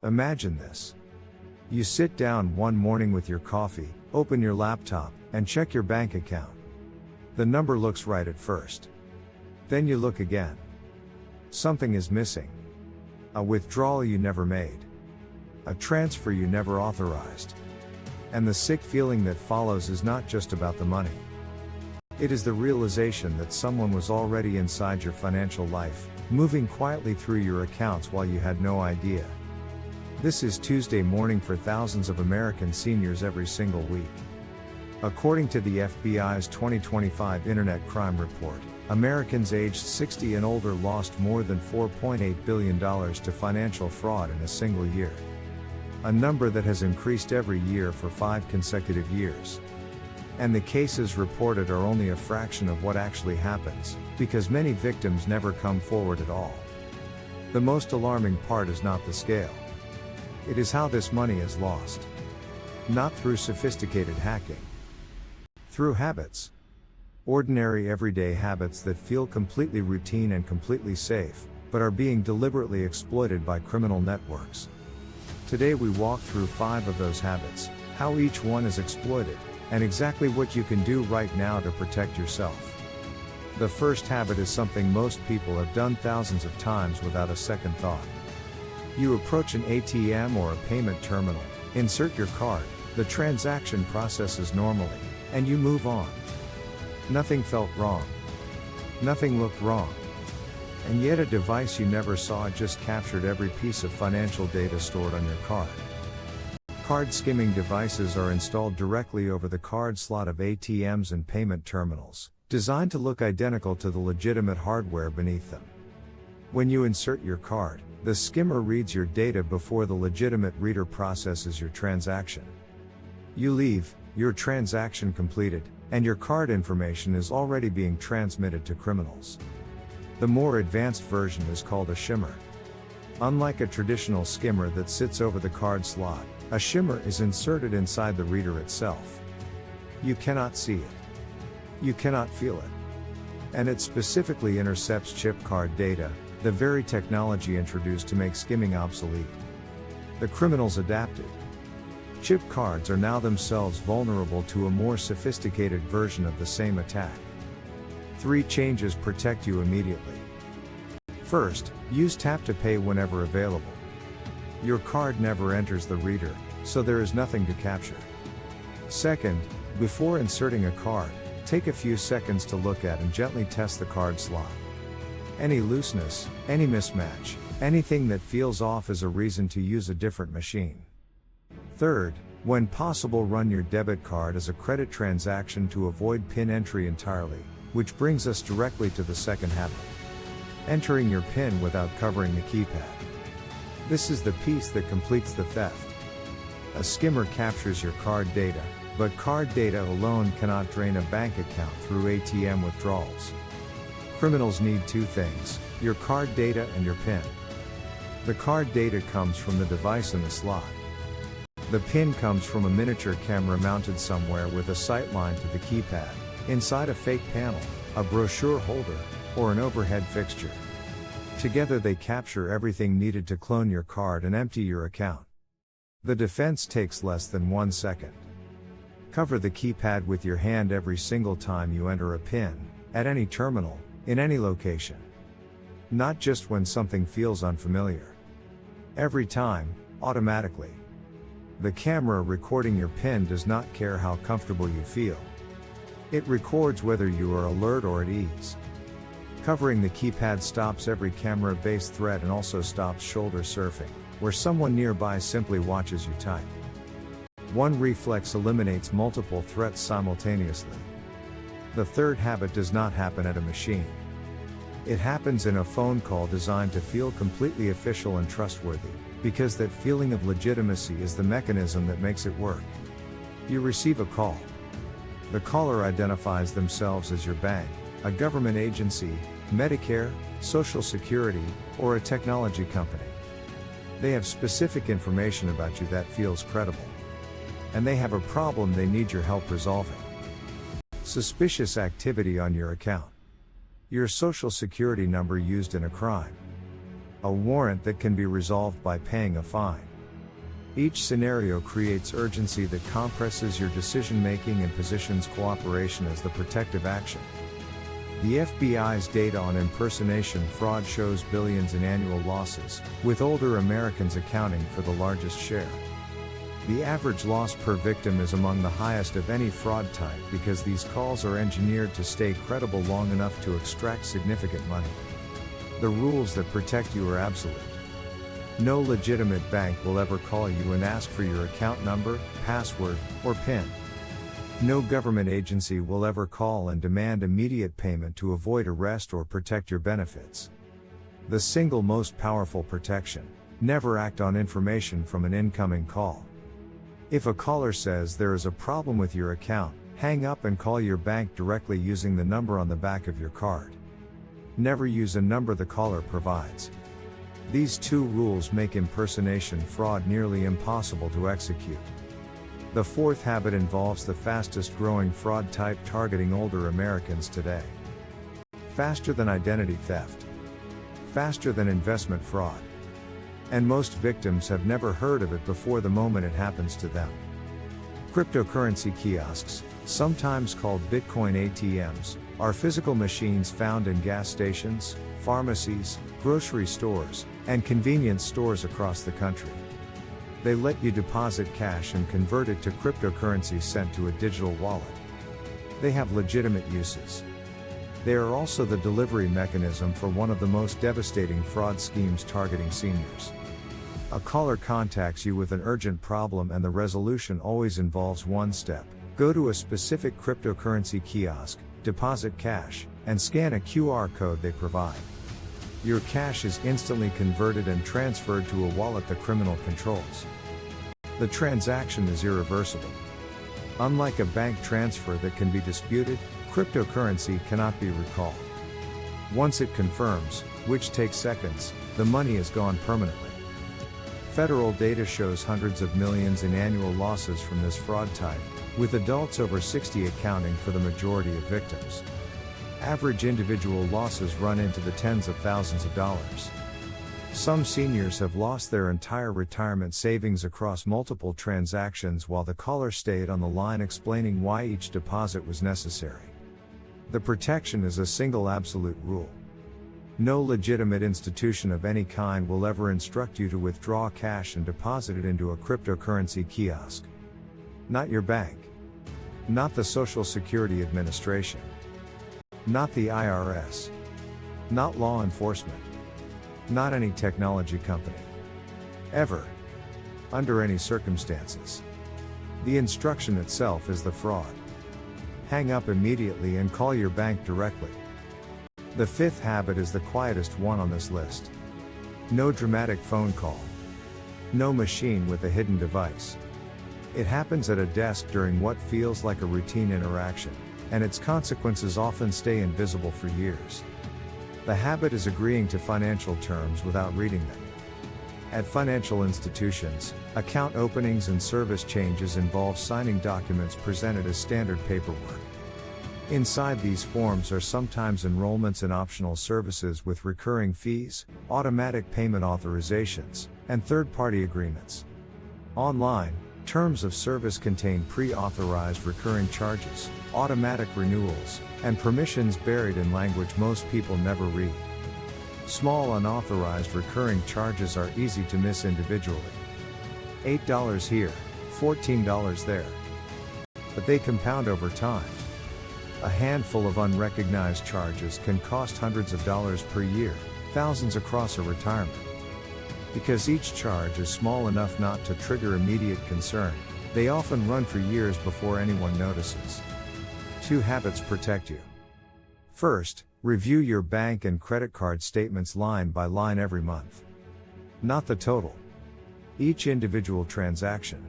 Imagine this. You sit down one morning with your coffee, open your laptop, and check your bank account. The number looks right at first. Then you look again. Something is missing. A withdrawal you never made. A transfer you never authorized. And the sick feeling that follows is not just about the money. It is the realization that someone was already inside your financial life, moving quietly through your accounts while you had no idea. This is Tuesday morning for thousands of American seniors every single week. According to the FBI's 2025 Internet Crime Report, Americans aged 60 and older lost more than $4.8 billion to financial fraud in a single year. A number that has increased every year for 5 consecutive years. And the cases reported are only a fraction of what actually happens, because many victims never come forward at all. The most alarming part is not the scale. It is how this money is lost. Not through sophisticated hacking. Through habits. Ordinary everyday habits that feel completely routine and completely safe, but are being deliberately exploited by criminal networks. Today we walk through 5 of those habits, how each one is exploited, and exactly what you can do right now to protect yourself. The first habit is something most people have done thousands of times without a second thought. You approach an ATM or a payment terminal, insert your card, the transaction processes normally, and you move on. Nothing felt wrong. Nothing looked wrong. And yet a device you never saw just captured every piece of financial data stored on your card. Card skimming devices are installed directly over the card slot of ATMs and payment terminals, designed to look identical to the legitimate hardware beneath them. When you insert your card, the skimmer reads your data before the legitimate reader processes your transaction. You leave, your transaction completed, and your card information is already being transmitted to criminals. The more advanced version is called a shimmer. Unlike a traditional skimmer that sits over the card slot, a shimmer is inserted inside the reader itself. You cannot see it. You cannot feel it. And it specifically intercepts chip card data, the very technology introduced to make skimming obsolete. The criminals adapted. Chip cards are now themselves vulnerable to a more sophisticated version of the same attack. 3 changes protect you immediately. First, use tap to pay whenever available. Your card never enters the reader, so there is nothing to capture. Second, before inserting a card, take a few seconds to look at and gently test the card slot. Any looseness, any mismatch, anything that feels off is a reason to use a different machine. Third, when possible, run your debit card as a credit transaction to avoid PIN entry entirely, which brings us directly to the second habit. Entering your PIN without covering the keypad. This is the piece that completes the theft. A skimmer captures your card data, but card data alone cannot drain a bank account through ATM withdrawals. Criminals need 2 things, your card data and your PIN. The card data comes from the device in the slot. The PIN comes from a miniature camera mounted somewhere with a sightline to the keypad, inside a fake panel, a brochure holder, or an overhead fixture. Together they capture everything needed to clone your card and empty your account. The defense takes less than 1 second. Cover the keypad with your hand every single time you enter a PIN, at any terminal, in any location. Not just when something feels unfamiliar. Every time, automatically. The camera recording your PIN does not care how comfortable you feel. It records whether you are alert or at ease. Covering the keypad stops every camera-based threat and also stops shoulder surfing, where someone nearby simply watches you type. One reflex eliminates multiple threats simultaneously. The third habit does not happen at a machine. It happens in a phone call designed to feel completely official and trustworthy, because that feeling of legitimacy is the mechanism that makes it work. You receive a call. The caller identifies themselves as your bank, a government agency, Medicare, Social Security, or a technology company. They have specific information about you that feels credible. And they have a problem they need your help resolving. Suspicious activity on your account. Your social security number used in a crime. A warrant that can be resolved by paying a fine. Each scenario creates urgency that compresses your decision-making and positions cooperation as the protective action. The FBI's data on impersonation fraud shows billions in annual losses, with older Americans accounting for the largest share. The average loss per victim is among the highest of any fraud type because these calls are engineered to stay credible long enough to extract significant money. The rules that protect you are absolute. No legitimate bank will ever call you and ask for your account number, password, or PIN. No government agency will ever call and demand immediate payment to avoid arrest or protect your benefits. The single most powerful protection: never act on information from an incoming call. If a caller says there is a problem with your account, hang up and call your bank directly using the number on the back of your card. Never use a number the caller provides. These two rules make impersonation fraud nearly impossible to execute. The fourth habit involves the fastest growing fraud type targeting older Americans today. Faster than identity theft. Faster than investment fraud. And most victims have never heard of it before the moment it happens to them. Cryptocurrency kiosks, sometimes called Bitcoin ATMs, are physical machines found in gas stations, pharmacies, grocery stores, and convenience stores across the country. They let you deposit cash and convert it to cryptocurrency sent to a digital wallet. They have legitimate uses. They are also the delivery mechanism for one of the most devastating fraud schemes targeting seniors. A caller contacts you with an urgent problem and the resolution always involves one step: go to a specific cryptocurrency kiosk, deposit cash, and scan a QR code they provide. Your cash is instantly converted and transferred to a wallet the criminal controls. The transaction is irreversible. Unlike a bank transfer that can be disputed, cryptocurrency cannot be recalled. Once it confirms, which takes seconds, the money is gone permanently. Federal data shows hundreds of millions in annual losses from this fraud type, with adults over 60 accounting for the majority of victims. Average individual losses run into the tens of thousands of dollars. Some seniors have lost their entire retirement savings across multiple transactions while the caller stayed on the line explaining why each deposit was necessary. The protection is a single absolute rule. No legitimate institution of any kind will ever instruct you to withdraw cash and deposit it into a cryptocurrency kiosk. Not your bank. Not the Social Security Administration. Not the IRS. Not law enforcement. Not any technology company. Ever. Under any circumstances. The instruction itself is the fraud. Hang up immediately and call your bank directly. The fifth habit is the quietest one on this list. No dramatic phone call. No machine with a hidden device. It happens at a desk during what feels like a routine interaction, and its consequences often stay invisible for years. The habit is agreeing to financial terms without reading them. At financial institutions, account openings and service changes involve signing documents presented as standard paperwork. Inside these forms are sometimes enrollments in optional services with recurring fees, automatic payment authorizations, and third-party agreements. Online, terms of service contain pre-authorized recurring charges, automatic renewals, and permissions buried in language most people never read. Small unauthorized recurring charges are easy to miss individually. $8 here, $14 there. But they compound over time. A handful of unrecognized charges can cost hundreds of dollars per year, thousands across a retirement. Because each charge is small enough not to trigger immediate concern, they often run for years before anyone notices. 2 habits protect you. First, review your bank and credit card statements line by line every month. Not the total. Each individual transaction.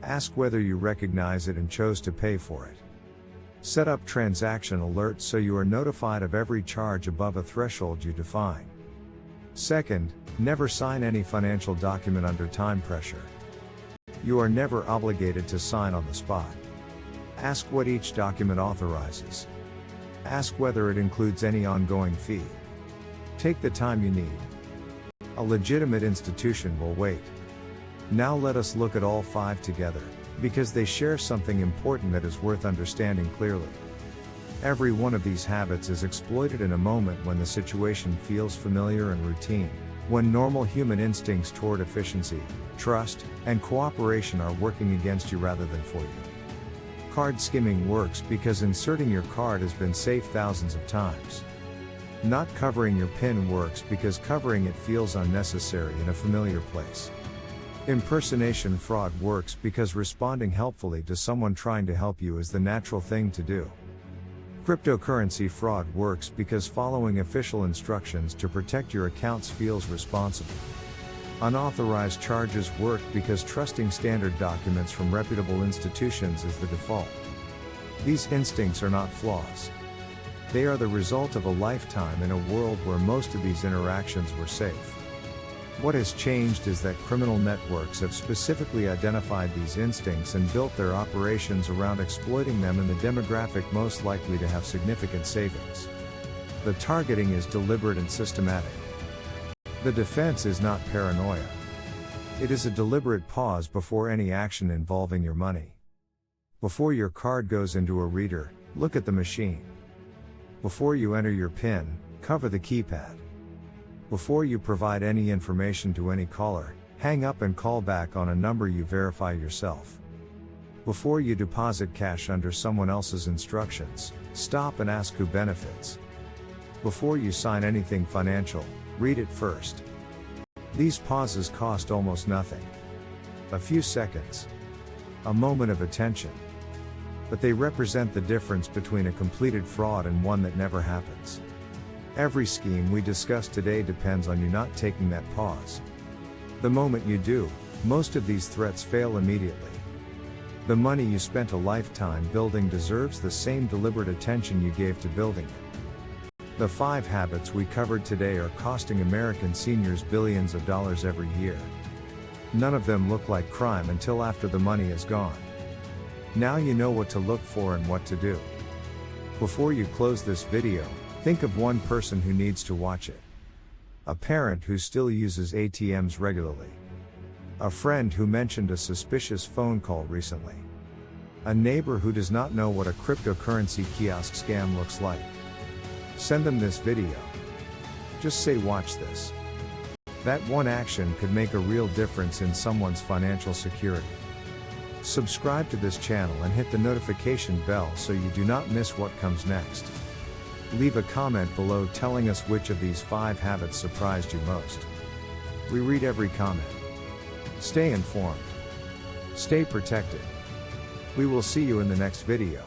Ask whether you recognize it and chose to pay for it. Set up transaction alerts so you are notified of every charge above a threshold you define. Second, never sign any financial document under time pressure. You are never obligated to sign on the spot. Ask what each document authorizes. Ask whether it includes any ongoing fee. Take the time you need. A legitimate institution will wait. Now let us look at all 5 together, because they share something important that is worth understanding clearly. Every one of these habits is exploited in a moment when the situation feels familiar and routine, when normal human instincts toward efficiency, trust, and cooperation are working against you rather than for you. Card skimming works because inserting your card has been safe thousands of times. Not covering your PIN works because covering it feels unnecessary in a familiar place. Impersonation fraud works because responding helpfully to someone trying to help you is the natural thing to do. Cryptocurrency fraud works because following official instructions to protect your accounts feels responsible. Unauthorized charges work because trusting standard documents from reputable institutions is the default. These instincts are not flaws. They are the result of a lifetime in a world where most of these interactions were safe. What has changed is that criminal networks have specifically identified these instincts and built their operations around exploiting them in the demographic most likely to have significant savings. The targeting is deliberate and systematic. The defense is not paranoia. It is a deliberate pause before any action involving your money. Before your card goes into a reader, look at the machine. Before you enter your PIN, cover the keypad. Before you provide any information to any caller, hang up and call back on a number you verify yourself. Before you deposit cash under someone else's instructions, stop and ask who benefits. Before you sign anything financial, read it first. These pauses cost almost nothing. A few seconds. A moment of attention. But they represent the difference between a completed fraud and one that never happens. Every scheme we discuss today depends on you not taking that pause. The moment you do, most of these threats fail immediately. The money you spent a lifetime building deserves the same deliberate attention you gave to building it. The 5 habits we covered today are costing American seniors billions of dollars every year. None of them look like crime until after the money is gone. Now you know what to look for and what to do. Before you close this video, think of one person who needs to watch it. A parent who still uses ATMs regularly. A friend who mentioned a suspicious phone call recently. A neighbor who does not know what a cryptocurrency kiosk scam looks like. Send them this video. Just say watch this. That one action could make a real difference in someone's financial security. Subscribe to this channel and hit the notification bell so you do not miss what comes next. Leave a comment below telling us which of these 5 habits surprised you most. We read every comment. Stay informed. Stay protected. We will see you in the next video.